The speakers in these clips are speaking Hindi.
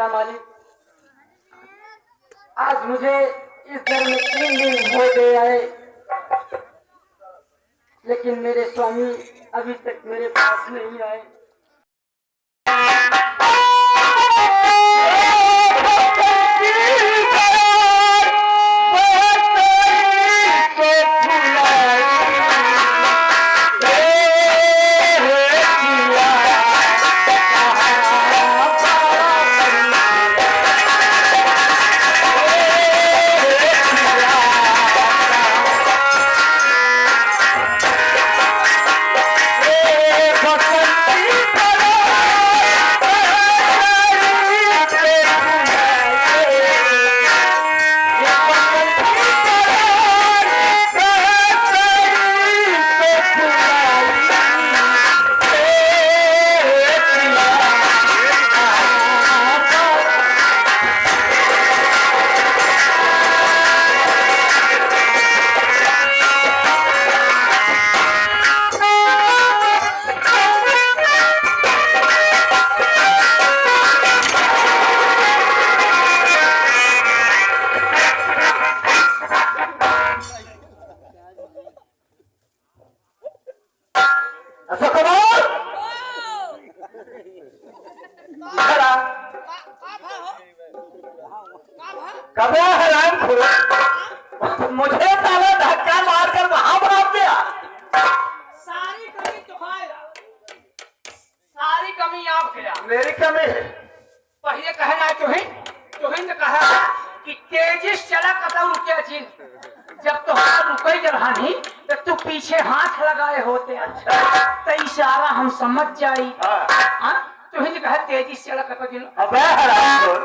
क्या मालिक, आज मुझे इस घर में 3 दिन हो गए आए, लेकिन मेरे स्वामी अभी तक मेरे पास नहीं आए। मुझे साला धक्का मारकर वहां भाग गया। सारी कमी तुम्हारा, सारी कमी आप गया। मेरी कमी है। पहले कहना है तुहिन ने कहा कि तेजी से चला कदम रुके जिन, जब तुम्हारा रुके जरहानी तो तू पीछे हाथ लगाए होते। अच्छा तो इशारा हम समझ जाई। तुहिन ने कहा तेजी से चला कदम जिन। अबे हरामखोर,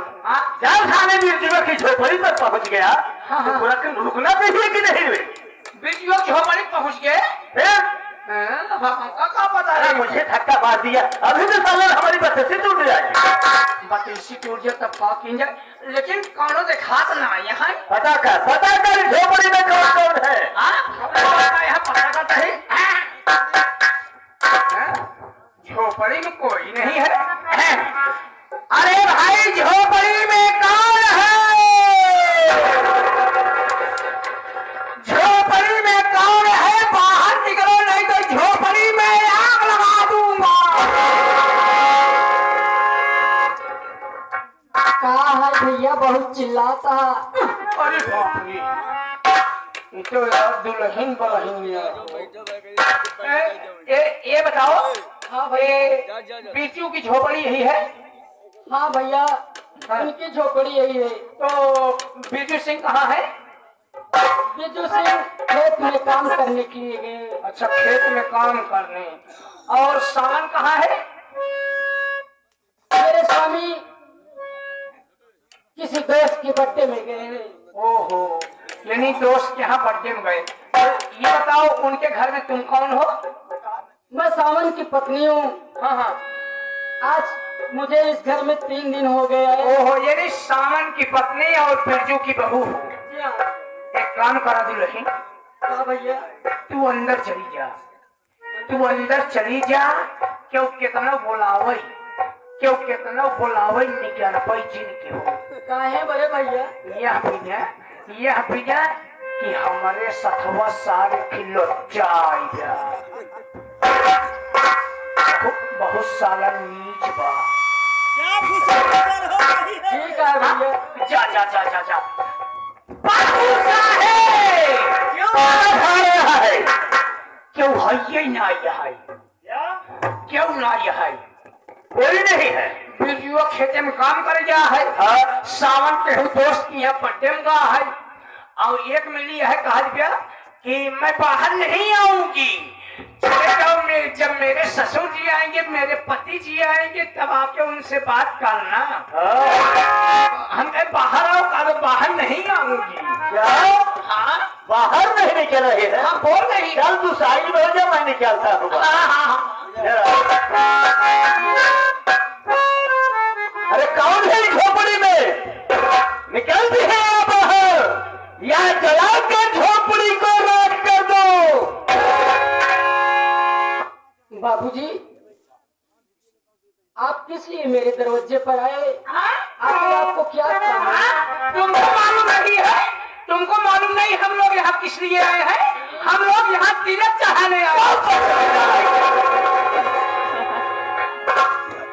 जब थाने बिरजुआ की झोपड़ी पर पहुंच गया तो पूरा रुकना चाहिए कि नहीं? बिरजुआ की झोपड़ी पहुंच गए फिर क्या पता है? मुझे धक्का मार दिया, अभी तो साला हमारी बत्ती टूट जाएगी। बत्ती टूट जाए तब का किन जाए, लेकिन कौनो दिखात ना यहाँ। पता कर झोपड़ी में कौन कौन है? यहाँ पता करता है। झोपड़ी में कोई नहीं है। अरे भाई झोपड़ी में कौन है? झोपड़ी में कौन है? बाहर निकलो नहीं तो झोपड़ी में आग लगा दूंगा। कहा है भैया, बहुत चिल्लाता। अरे बाप रे, तो यार दुल्हन ये बताओ। हाँ भाई, बीचू की झोपड़ी यही है? हाँ भैया, उनकी झोपड़ी यही है। तो बीजू सिंह कहाँ है? बिरजू सिंह खेत में काम करने के लिए गए। अच्छा, खेत में काम करने। और सावन कहाँ है? मेरे स्वामी किसी दोस्त के बर्थडे में गए। ओहो, यानी दोस्त के यहाँ बर्थडे में गए। और ये बताओ, उनके घर में तुम कौन हो? मैं सावन की पत्नी हूँ। हाँ। आज मुझे इस घर में 3 दिन हो गए हैं। ओहो, यानी सावन की पत्नी और बिरजू की बहू हो। जी हाँ। एक काम करा दुल्हन, हाँ भैया। तू अंदर चली जा। क्यों कितना बोलावे निकल पाई जिन के हो। काहे बड़े भैया? यह भैया कि हमारे सथवा सारे किलो जाएगा। बहुत साला नीच बा। ठीक है भैया। जा। बाबू साहेब, क्यों है ना यहाँ? क्यों ना यहाँ? कोई नहीं है। बिरजुआ खेते में काम कर गया है। हाँ। सावन के दोस्त की यहाँ बर्थडे में गया है। और एक मिली है कहा गया कि मैं बाहर नहीं आऊंगी, जब मेरे ससुर जी आएंगे, मेरे पति जी आएंगे, तब आके उनसे बात करना। हम कहे बाहर आओ, कहा बाहर नहीं आऊंगी। हाँ, बाहर नहीं निकल रहे हैं? हाँ बोल रही। चल तू साइड में हो जा, मैं निकलता हूँ। अरे कौन है झोपड़ी में? निकलती है आप बाहर या जला के झोपड़ी को राख कर दो। बाबूजी, आपकी किस लिए मेरे दरवाजे पर आए? आखिर आपको क्या काम है? तुमको मालूम नहीं है? तुमको मालूम नहीं हम लोग यहाँ किस लिए आए हैं? हम लोग यहाँ तिलक चढ़ाने आए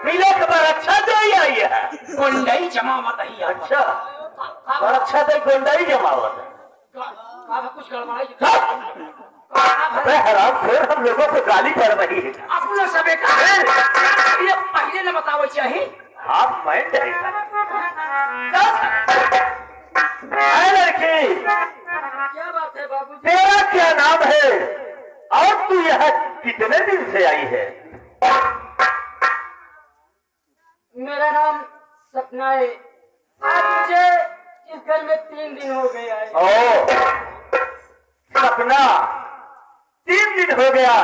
तिलक पर अच्छा जाई आई है। गुंडई जमावत ही है। अच्छा पर अच्छा तो गुंडाई जमावत है। कुछ गड़बड़ाई अबे हराम खोर, हम लोगों को गाली पड़ रही है। अपना सबे का ये पहले न बतावे चाहिए। आप मैं लड़की, क्या बात है बाबूजी? तेरा क्या नाम है और तू यहाँ कितने दिन से आई है? मेरा नाम सपना है। आज मुझे इस घर में 3 दिन हो गए आए। ओ सपना, 3 दिन हो गया,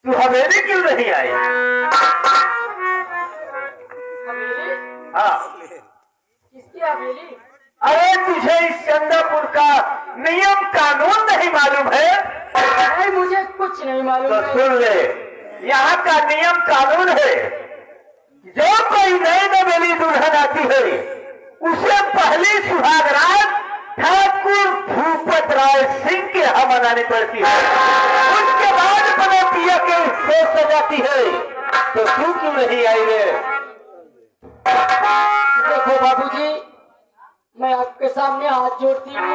तू हवेली क्यों नहीं आई? हवेली? हाँ, किसकी हवेली? अरे तुझे इस चंदापुर का नियम कानून नहीं मालूम है? नहीं, मुझे कुछ नहीं मालूम तो है। सुन ले, यहाँ का नियम कानून है, जो कोई नई नवेली दुल्हन आती है उसे पहली सुहाग रात ठाकुर भूपत राय सिंह के यहाँ मनानी पड़ती है। उसके बाद पनौतिया के सोच सजाती है। तो तू क्यों नहीं आई रे? देखो बाबूजी, मैं आपके सामने हाथ जोड़ती हूँ।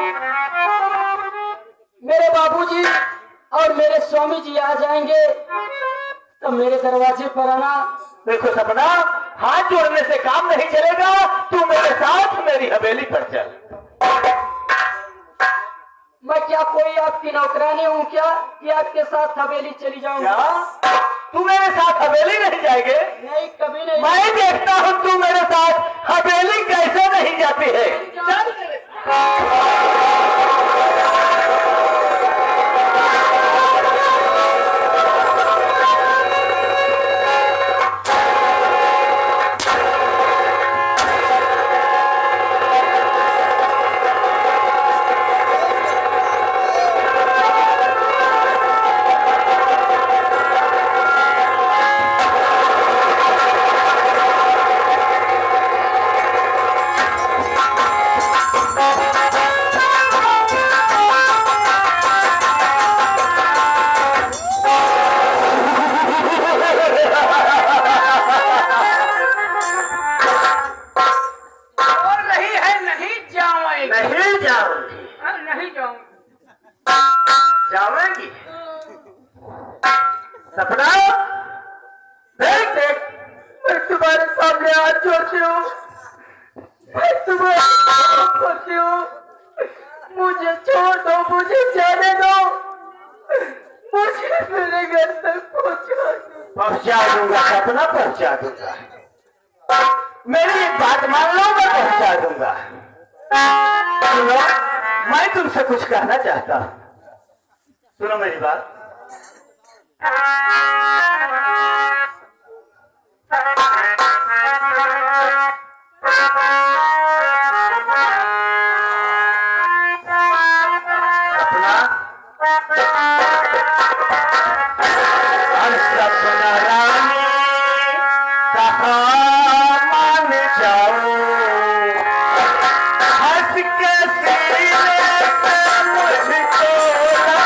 मेरे बाबूजी और मेरे स्वामी जी आ जाएंगे तो मेरे दरवाजे पर आना। देखो सपना, हाथ जोड़ने से काम नहीं चलेगा, तू मेरे साथ मेरी हवेली पर चल। मैं क्या कोई आपकी नौकरानी हूँ क्या कि आपके साथ हवेली चली जाऊंगी? क्या तू मेरे साथ हवेली नहीं जाएंगे? नहीं, कभी नहीं। मैं देखता हूँ तू मेरे साथ हवेली कैसे नहीं जाती है। जाओगी? सपना देख देख, मैं तुम्हारे सामने हाथ जोड़ती हूँ, मैं तुम्हारे जोड़ती हूँ। मुझे छोड़ दो, मुझे जाने दो, मुझे मेरे घर तक पहुंचा दूंगा। सपना पहुंचा दूंगा, मेरी एक बात मान लो, मैं पहुंचा दूंगा। सुनो, मैं तुमसे कुछ कहना चाहता हूँ, सुनो मेरी बात। सपना रानी कहाँ मान जाऊं, हंस के सीने से मुझको लगा।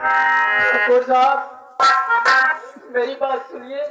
ठाकुर साहब मेरी बात सुनिए।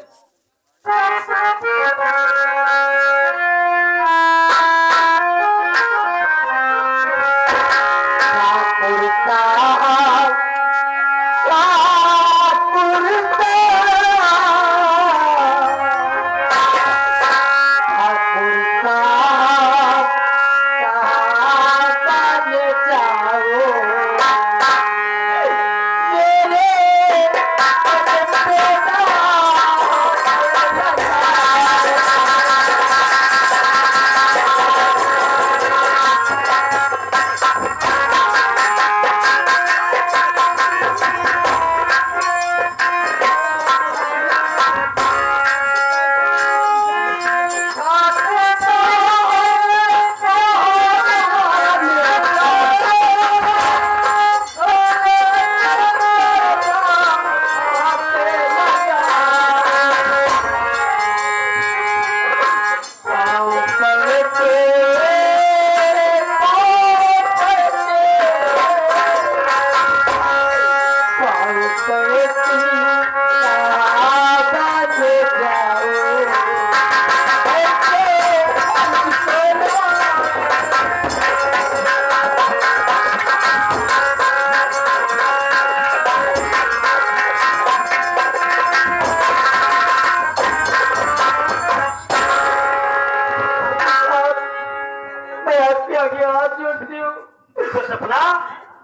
तो सपना,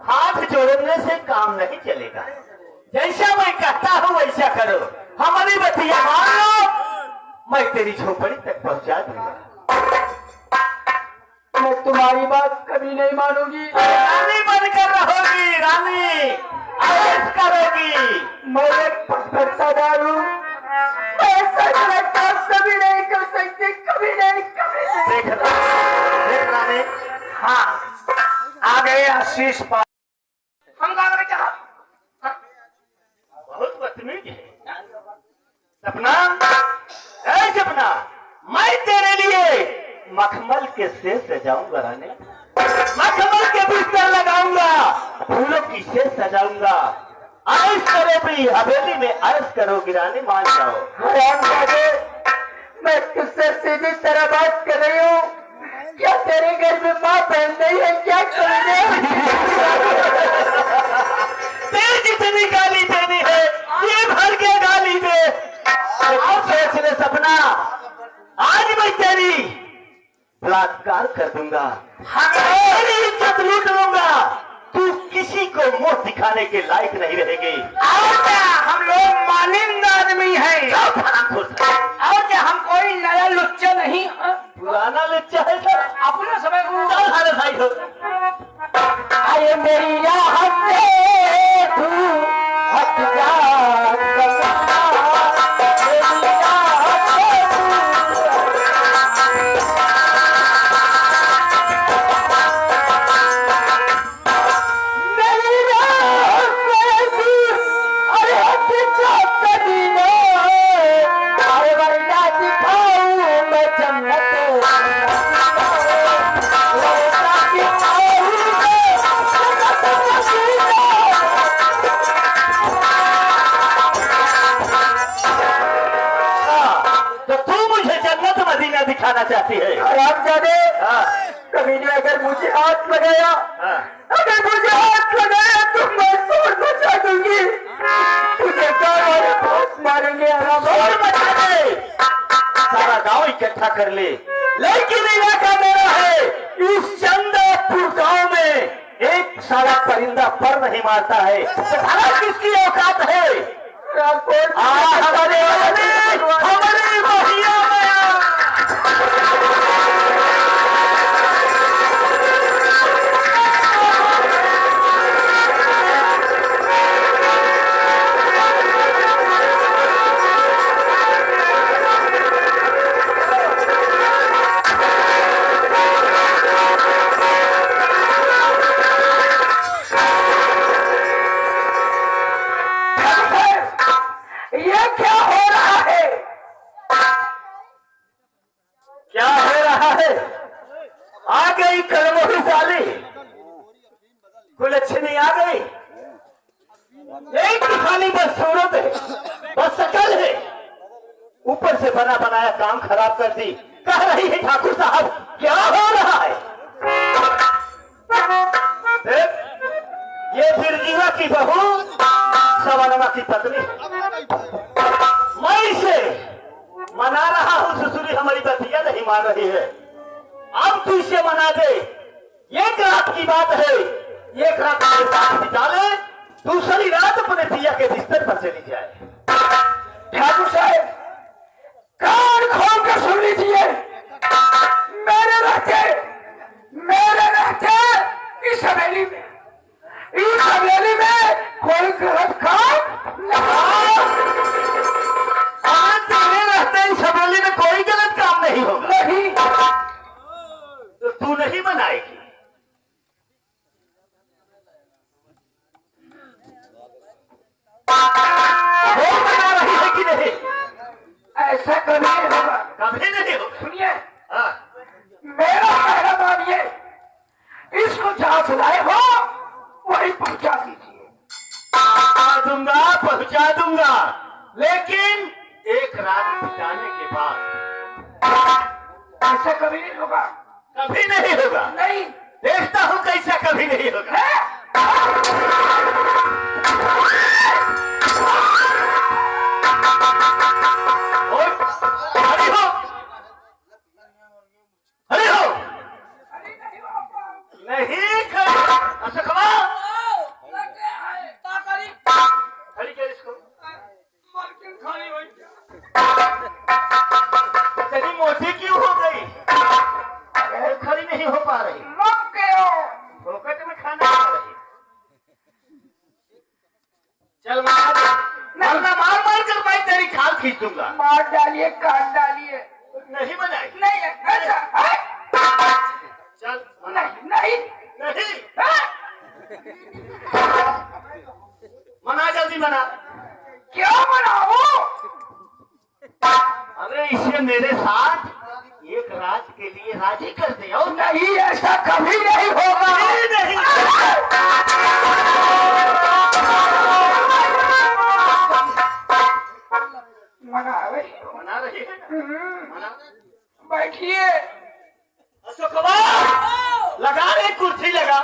हाथ जोड़ने से काम नहीं चलेगा। जैसा मैं कहता हूँ वैसा करो। हमारी बतिया मान लो, मैं तेरी झोपड़ी तक पहुंचा दूंगा। मैं तुम्हारी बात कभी नहीं मानूंगी। रानी बनकर रहोगी, रानी ऐश करोगी। मैं एक पत्थर हूँ, ऐसा काम कभी नहीं कर सकती, कभी नहीं, कभी नहीं। देख रानी, हाँ आ गए आशीष पा हम का करे क्या? बहुत बदतमीज है सपना। ऐ सपना, मैं तेरे लिए मखमल के सेज सजाऊंगा रानी। मखमल के बिस्तर लगाऊंगा, फूलों की सेज सजाऊंगा। ऐश करो भी, हवेली में ऐश करोगी रानी, मान जाओ। हरामजादे, मैं तुझसे सीधी तरह बात कर रही हूँ। क्या तेरे घर में माँ बहन नहीं है? क्या करेंगे? तेरी जितनी गाली देनी है ये भर के गाली दे। सोच ले सपना, आज मैं तेरी बलात्कार कर दूंगा, तेरी इज्जत लूट लूंगा। तू किसी को मुंह दिखाने के लायक नहीं रहेगी। और क्या हम लोग मानिंद आदमी हैं। और क्या हम कोई नया लुच्चा नहीं, पुराना लुच्चा है सर। अपने समय को चल हरे भाई हो। आए मेरी राह से तू हट जा, मेरी राह से मेरी राह से तू, अरे हट जा कदीना। अरे वरना दिखाऊं मैं जन्नत, तो तू मुझे जन्नत मदीना दिखाना चाहती है? हरामजादे, हाँ, कभी ने अगर मुझे हाथ लगाया, हाँ। अगर मुझे हाथ लगाया तो मैं शोर मचा दूंगी। तुझे गाँव वाले बहुत मारेंगे। शोर मचा दे, सारा गांव इकट्ठा कर ले, लेकिन इलाका मेरा है। इस चंदापुर गांव में एक सारा परिंदा पर नहीं मारता है, तो भला किसकी औकात है? हमारे महिया में ये क्या हो रहा है? क्या हो रहा एक तो खाली बस सूरत है, बस शकल है, ऊपर से बना बनाया काम खराब कर दी। कह रही है ठाकुर साहब क्या हो रहा है? देख, ये बिरजीवा की बहू सवनमा की पत्नी, मैं इसे मना रहा हूं, ससुरी हमारी बतिया नहीं मान रही है। अब तू इसे मना दे, एक रात की बात है, एक रात मेरे साथ बिता ले, दूसरी रात अपने पिया के बिस्तर पर चली जाए। ठाकुर साहब कान खोल कर सुन लीजिए, मेरे रहते इस हवेली में कोई गलत काम तेरे रहते इस हवेली में कोई गलत काम नहीं होगा। नहीं। तो तू नहीं मनाएगी? वो मना रही है कि नहीं? ऐसा कभी नहीं होगा। कभी नहीं होगा। सुनिए, हाँ, मेरा कहना मानिए, इसको जहां से लाए हो वही पहुंचा दीजिए। पहुंचा दूंगा, लेकिन एक रात बिताने के बाद। ऐसा कभी नहीं होगा। कभी नहीं होगा? नहीं। देखता हूं कैसा कभी नहीं होगा। हरी हो, हरी हो। नहीं खड़ी क्या इसको? तेरी मोटी क्यों हो गई? खड़ी नहीं हो पा रही, फोकट में खाना खा रही। चल मार मार कर मैं तेरी खाल खींच दूंगा। मार डालिए, काट डालिए। नहीं बनाई? नहीं ऐसा है? चल मना। नहीं नहीं मना, जल्दी मना। क्या बनाओ? अरे इसे मेरे साथ एक रात के लिए राजी कर दे। और नहीं, ऐसा कभी नहीं होगा। नहीं मना रही है ना? मना। बैठिए। अशोकवा लगा रे, कुर्सी लगा।